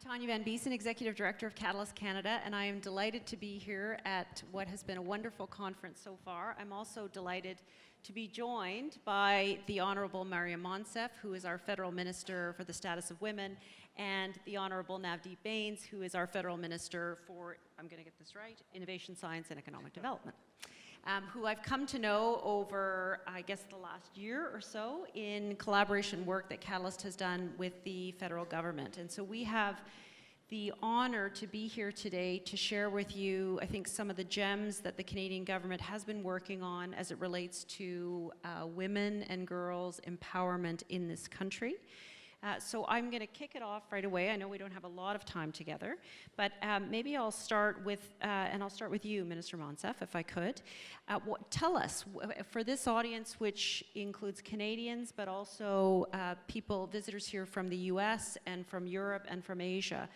Tanya Van Biesen, Executive Director of Catalyst Canada, and I am delighted to be here at what has been a wonderful conference so far. I'm also delighted to be joined by the Honourable Maryam Monsef, who is our Federal Minister for the Status of Women, and the Honourable Navdeep Bains, who is our Federal Minister for, I'm going to get this right, Innovation, Science and Economic Development. Who I've come to know over, I guess, the last year or so in collaboration work that Catalyst has done with the federal government. And so we have the honor to be here today to share with you, I think, some of the gems that the Canadian government has been working on as it relates to women and girls' empowerment in this country. So I'm going to kick it off right away. I know we don't have a lot of time together, but maybe I'll start with, and I'll start with you, Minister Monsef, if I could. Tell us, for this audience, which includes Canadians, but also visitors here from the US and from Europe and from Asia,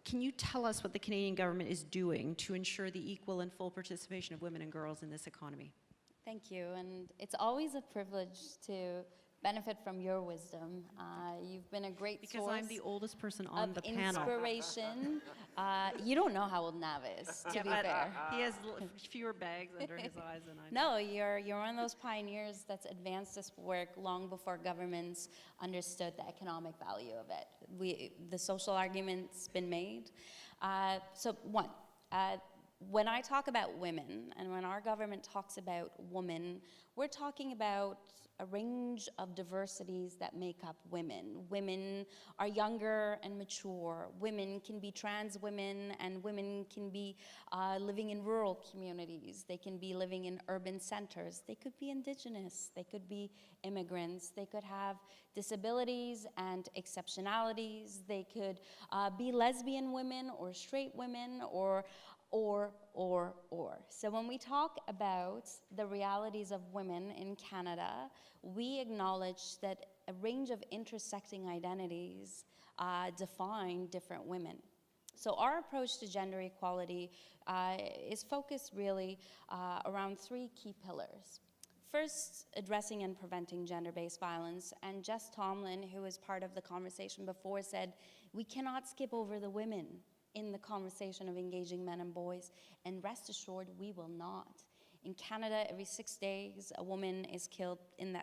can you tell us what the Canadian government is doing to ensure the equal and full participation of women and girls in this economy? Thank you, and it's always a privilege to benefit from your wisdom. You've been a great source. Because I'm the oldest person on the panel. Inspiration. You don't know how old Nav is, to be fair. He has fewer bags under his eyes than I do. No, you're one of those pioneers that's advanced this work long before governments understood the economic value of it. The social argument's been made. When I talk about women, and when our government talks about women, we're talking about a range of diversities that make up women. Women are younger and mature. Women can be trans women, and women can be living in rural communities. They can be living in urban centers. They could be Indigenous. They could be immigrants. They could have disabilities and exceptionalities. They could be lesbian women or straight women or. So when we talk about the realities of women in Canada, we acknowledge that a range of intersecting identities define different women. So our approach to gender equality is focused really around three key pillars. First, addressing and preventing gender-based violence. And Jess Tomlin, who was part of the conversation before, said, we cannot skip over the women in the conversation of engaging men and boys, and rest assured we will not. In Canada, every 6 days, a woman is killed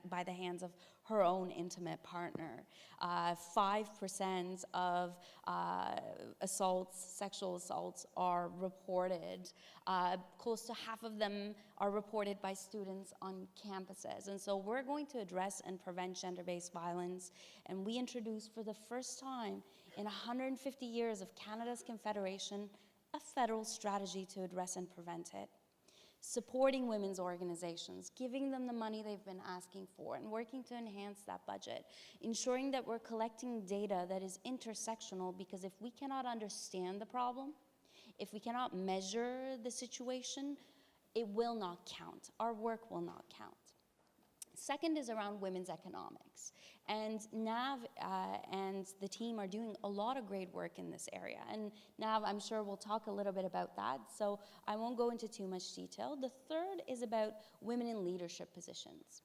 by the hands of her own intimate partner. 5% of sexual assaults are reported. Close to half of them are reported by students on campuses. And so we're going to address and prevent gender-based violence. And we introduced for the first time in 150 years of Canada's Confederation, a federal strategy to address and prevent it. Supporting women's organizations, giving them the money they've been asking for, and working to enhance that budget. Ensuring that we're collecting data that is intersectional, because if we cannot understand the problem, if we cannot measure the situation, it will not count. Our work will not count. Second is around women's economics. And Nav and the team are doing a lot of great work in this area. And Nav, I'm sure we'll talk a little bit about that, so I won't go into too much detail. The third is about women in leadership positions.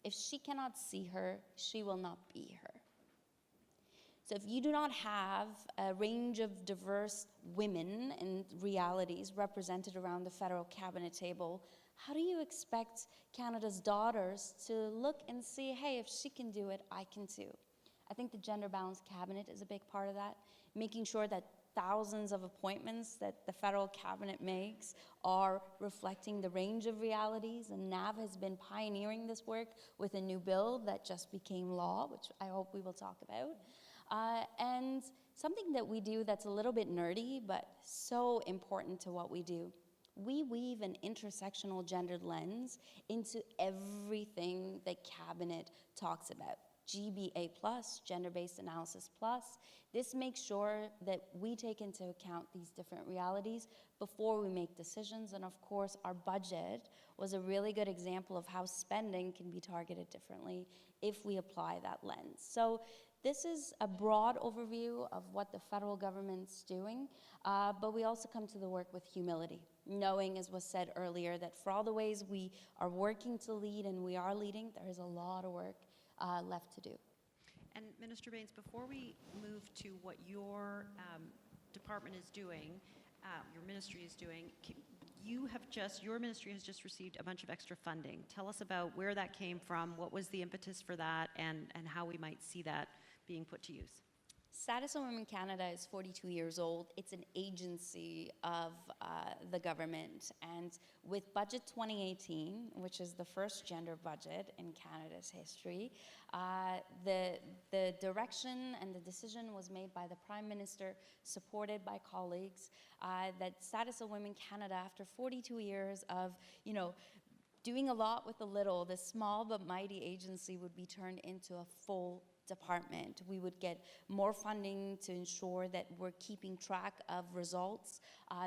If she cannot see her, she will not be her. So if you do not have a range of diverse women and realities represented around the federal cabinet table, how do you expect Canada's daughters to look and see, hey, if she can do it, I can too? I think the gender balanced cabinet is a big part of that, making sure that thousands of appointments that the federal cabinet makes are reflecting the range of realities, and Nav has been pioneering this work with a new bill that just became law, which I hope we will talk about. And something that we do that's a little bit nerdy, but so important to what we do. We weave an intersectional gendered lens into everything the cabinet talks about. GBA+, Gender-Based Analysis Plus. This makes sure that we take into account these different realities before we make decisions. And of course, our budget was a really good example of how spending can be targeted differently if we apply that lens. So this is a broad overview of what the federal government's doing, but we also come to the work with humility, knowing, as was said earlier, that for all the ways we are working to lead and we are leading, there is a lot of work left to do. And Minister Bains, before we move to what your department is doing, your ministry is doing, your ministry has just received a bunch of extra funding. Tell us about where that came from, what was the impetus for that, and how we might see that being put to use. Status of Women Canada is 42 years old. It's an agency of the government. And with Budget 2018, which is the first gender budget in Canada's history, the direction and the decision was made by the Prime Minister, supported by colleagues, that Status of Women Canada, after 42 years of, doing a lot with a little, this small but mighty agency would be turned into a full department. We would get more funding to ensure that we're keeping track of results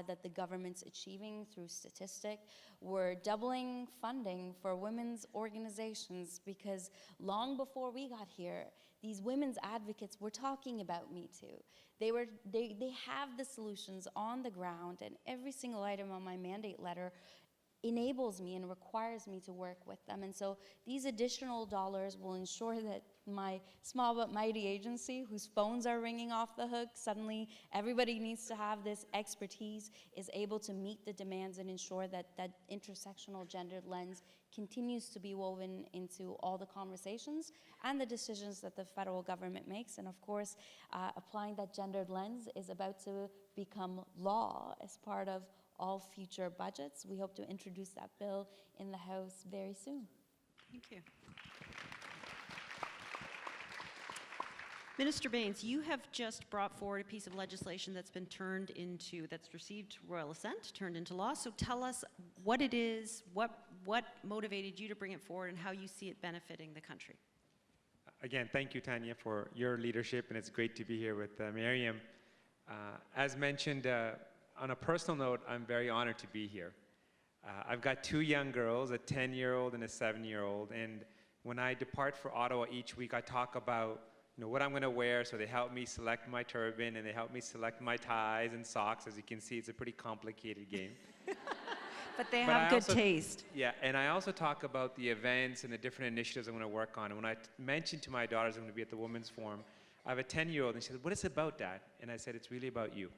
that the government's achieving through statistic. We're doubling funding for women's organizations because long before we got here, these women's advocates were talking about Me Too. They have the solutions on the ground, and every single item on my mandate letter enables me and requires me to work with them. And so these additional dollars will ensure that my small but mighty agency, whose phones are ringing off the hook, suddenly everybody needs to have this expertise, is able to meet the demands and ensure that that intersectional gendered lens continues to be woven into all the conversations and the decisions that the federal government makes. And of course, applying that gendered lens is about to become law as part of all future budgets. We hope to introduce that bill in the House very soon. Thank you. Minister Bains, you have just brought forward a piece of legislation that's received royal assent, turned into law. So tell us what it is, what motivated you to bring it forward, and how you see it benefiting the country. Again, thank you, Tanya, for your leadership, and it's great to be here with Maryam. As mentioned, on a personal note, I'm very honored to be here. I've got two young girls, a 10-year-old and a 7-year-old, and when I depart for Ottawa each week, I talk about what I'm going to wear, so they help me select my turban, and they help me select my ties and socks. As you can see, it's a pretty complicated game. But they have good taste. Yeah, and I also talk about the events and the different initiatives I'm going to work on. And when I mentioned to my daughters I'm going to be at the Women's Forum, I have a 10-year-old, and she said, "What is it about, Dad?" And I said, "It's really about you."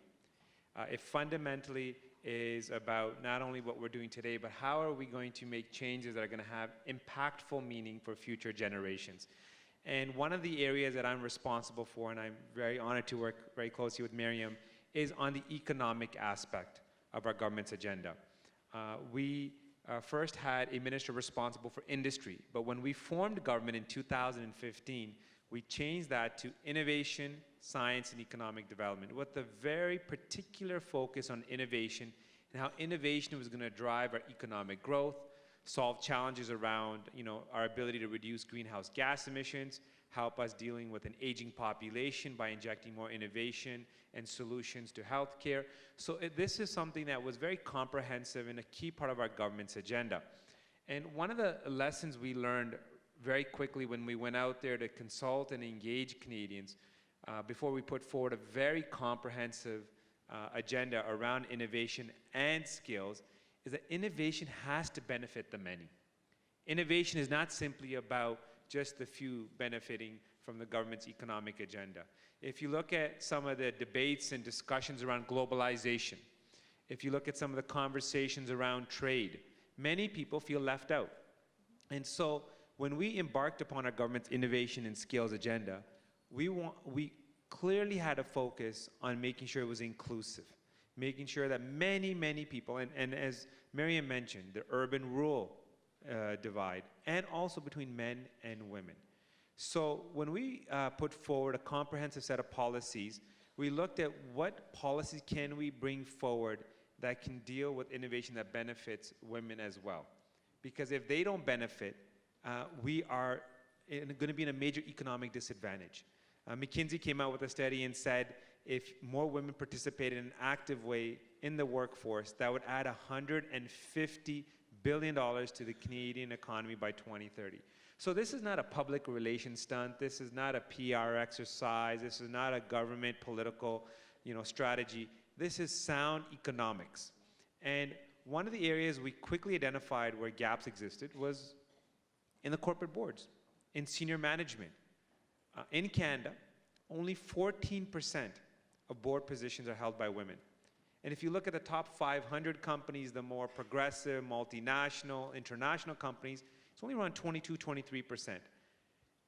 It fundamentally is about not only what we're doing today, but how are we going to make changes that are going to have impactful meaning for future generations. And one of the areas that I'm responsible for, and I'm very honored to work very closely with Maryam, is on the economic aspect of our government's agenda. We first had a minister responsible for industry, but when we formed government in 2015, we changed that to innovation, science, and economic development, with a very particular focus on innovation and how innovation was going to drive our economic growth, solve challenges around our ability to reduce greenhouse gas emissions, help us dealing with an aging population by injecting more innovation and solutions to healthcare. So this is something that was very comprehensive and a key part of our government's agenda. And one of the lessons we learned very quickly when we went out there to consult and engage Canadians before we put forward a very comprehensive agenda around innovation and skills is that innovation has to benefit the many. Innovation is not simply about just the few benefiting from the government's economic agenda. If you look at some of the debates and discussions around globalization, if you look at some of the conversations around trade, many people feel left out. And so when we embarked upon our government's innovation and skills agenda, we clearly had a focus on making sure it was inclusive, making sure that many, many people, and as Maryam mentioned, the urban-rural divide, and also between men and women. So when we put forward a comprehensive set of policies, we looked at what policies can we bring forward that can deal with innovation that benefits women as well. Because if they don't benefit, we are going to be in a major economic disadvantage. McKinsey came out with a study and said if more women participated in an active way in the workforce, that would add $150 billion to the Canadian economy by 2030. So this is not a public relations stunt. This is not a PR exercise. This is not a government political, strategy. This is sound economics. And one of the areas we quickly identified where gaps existed was in the corporate boards, in senior management. In Canada, only 14% of board positions are held by women. And if you look at the top 500 companies, the more progressive, multinational, international companies, it's only around 22, 23%.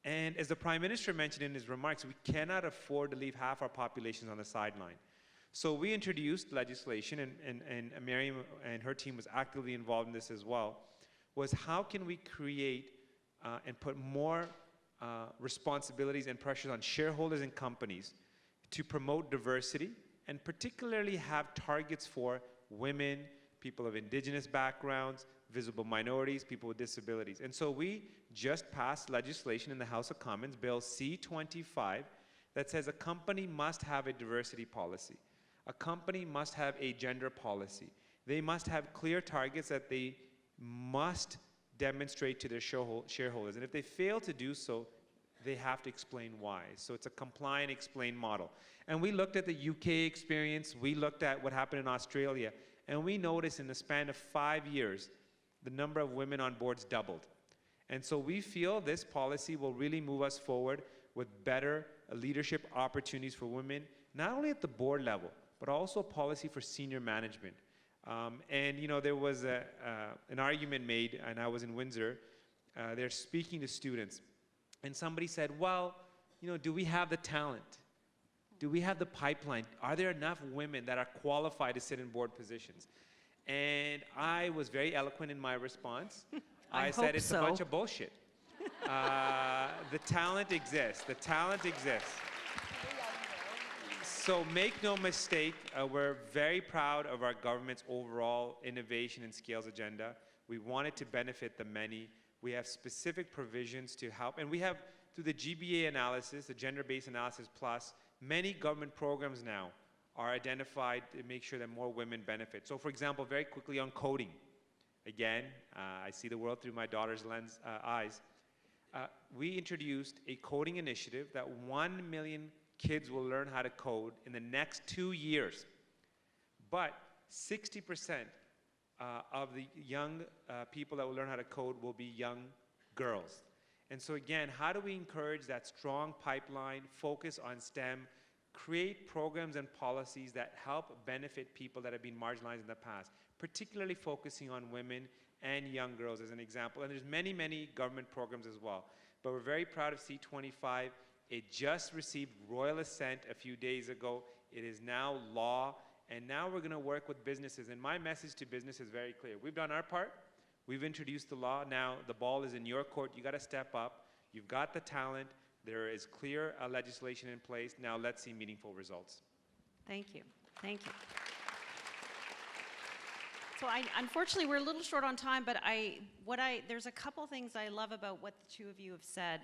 And as the Prime Minister mentioned in his remarks, we cannot afford to leave half our populations on the sideline. So we introduced legislation, and Maryam and her team was actively involved in this as well, was how can we create and put more responsibilities and pressures on shareholders and companies to promote diversity, and particularly have targets for women, people of indigenous backgrounds, visible minorities, people with disabilities. And so we just passed legislation in the House of Commons, Bill C-25, that says a company must have a diversity policy. A company must have a gender policy. They must have clear targets that they must demonstrate to their shareholders. And if they fail to do so, they have to explain why. So it's a comply and explain model. And we looked at the UK experience, we looked at what happened in Australia, and we noticed in the span of 5 years, the number of women on boards doubled. And so we feel this policy will really move us forward with better leadership opportunities for women, not only at the board level, but also a policy for senior management. And you know, there was an argument made, and I was in Windsor, they're speaking to students, and somebody said, well, you know, do we have the talent? Do we have the pipeline? Are there enough women that are qualified to sit in board positions? And I was very eloquent in my response. I said it's a bunch of bullshit. The talent exists. The talent exists. So make no mistake, we're very proud of our government's overall innovation and skills agenda. We want it to benefit the many. We have specific provisions to help. And we have, through the GBA analysis, the Gender-Based Analysis Plus, many government programs now are identified to make sure that more women benefit. So for example, very quickly on coding. Again, I see the world through my daughter's eyes. We introduced a coding initiative that 1 million kids will learn how to code in the next 2 years. But 60% of the young people that will learn how to code will be young girls. And so again, how do we encourage that strong pipeline, focus on STEM, create programs and policies that help benefit people that have been marginalized in the past, particularly focusing on women and young girls as an example. And there's many, many government programs as well. But we're very proud of C-25. It just received royal assent a few days ago. It is now law, and now we're going to work with businesses. And my message to business is very clear. We've done our part. We've introduced the law. Now the ball is in your court. You got to step up. You've got the talent. There is clear legislation in place. Now let's see meaningful results. Thank you. Thank you. So unfortunately, we're a little short on time, but there's a couple things I love about what the two of you have said.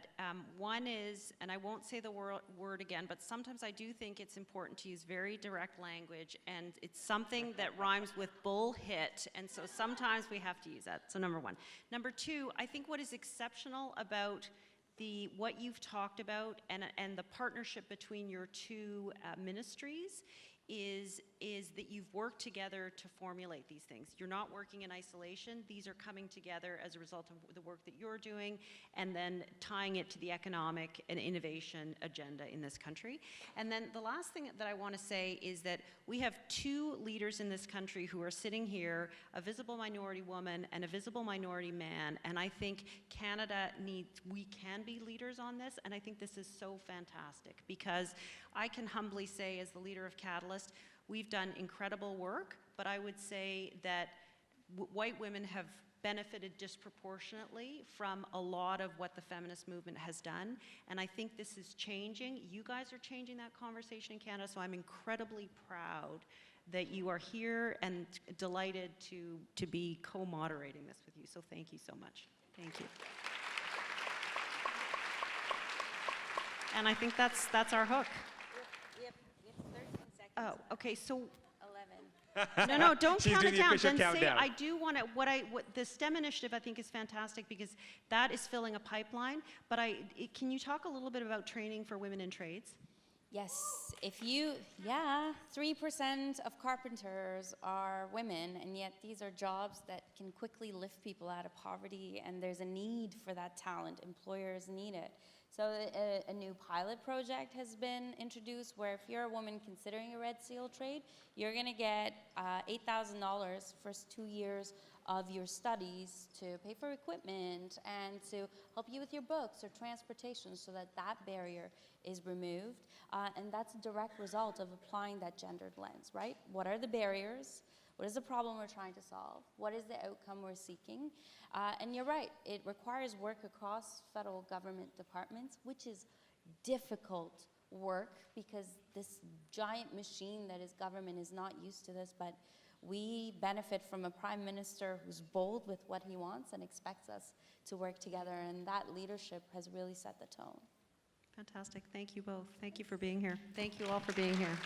One is, and I won't say the word again, but sometimes I do think it's important to use very direct language, and it's something that rhymes with bullhit, and so sometimes we have to use that. So number one. Number two, I think what is exceptional about what you've talked about and the partnership between your two ministries is that you've worked together to formulate these things. You're not working in isolation. These are coming together as a result of the work that you're doing and then tying it to the economic and innovation agenda in this country. And then the last thing that I want to say is that we have two leaders in this country who are sitting here, a visible minority woman and a visible minority man, and I think we can be leaders on this, and I think this is so fantastic because I can humbly say as the leader of Catalyst, we've done incredible work, but I would say that white women have benefited disproportionately from a lot of what the feminist movement has done, and I think this is changing. You guys are changing that conversation in Canada, so I'm incredibly proud that you are here and delighted to be co-moderating this with you, so thank you so much. Thank you. And I think that's our hook. We have 13 seconds. Oh, okay, so 11. no, don't She's count doing it the down. official Then say, countdown. I do want to, what the STEM initiative I think is fantastic because that is filling a pipeline, but can you talk a little bit about training for women in trades? Yes, yeah, 3% of carpenters are women, and yet these are jobs that can quickly lift people out of poverty, and there's a need for that talent. Employers need it. So a new pilot project has been introduced where if you're a woman considering a red seal trade, you're gonna get $8,000 first 2 years of your studies to pay for equipment and to help you with your books or transportation so that that barrier is removed. And that's a direct result of applying that gendered lens, right? What are the barriers? What is the problem we're trying to solve? What is the outcome we're seeking? And you're right, it requires work across federal government departments, which is difficult work because this giant machine that is government is not used to this, but we benefit from a prime minister who's bold with what he wants and expects us to work together, and that leadership has really set the tone. Fantastic. Thank you both. Thank you for being here. Thank you all for being here.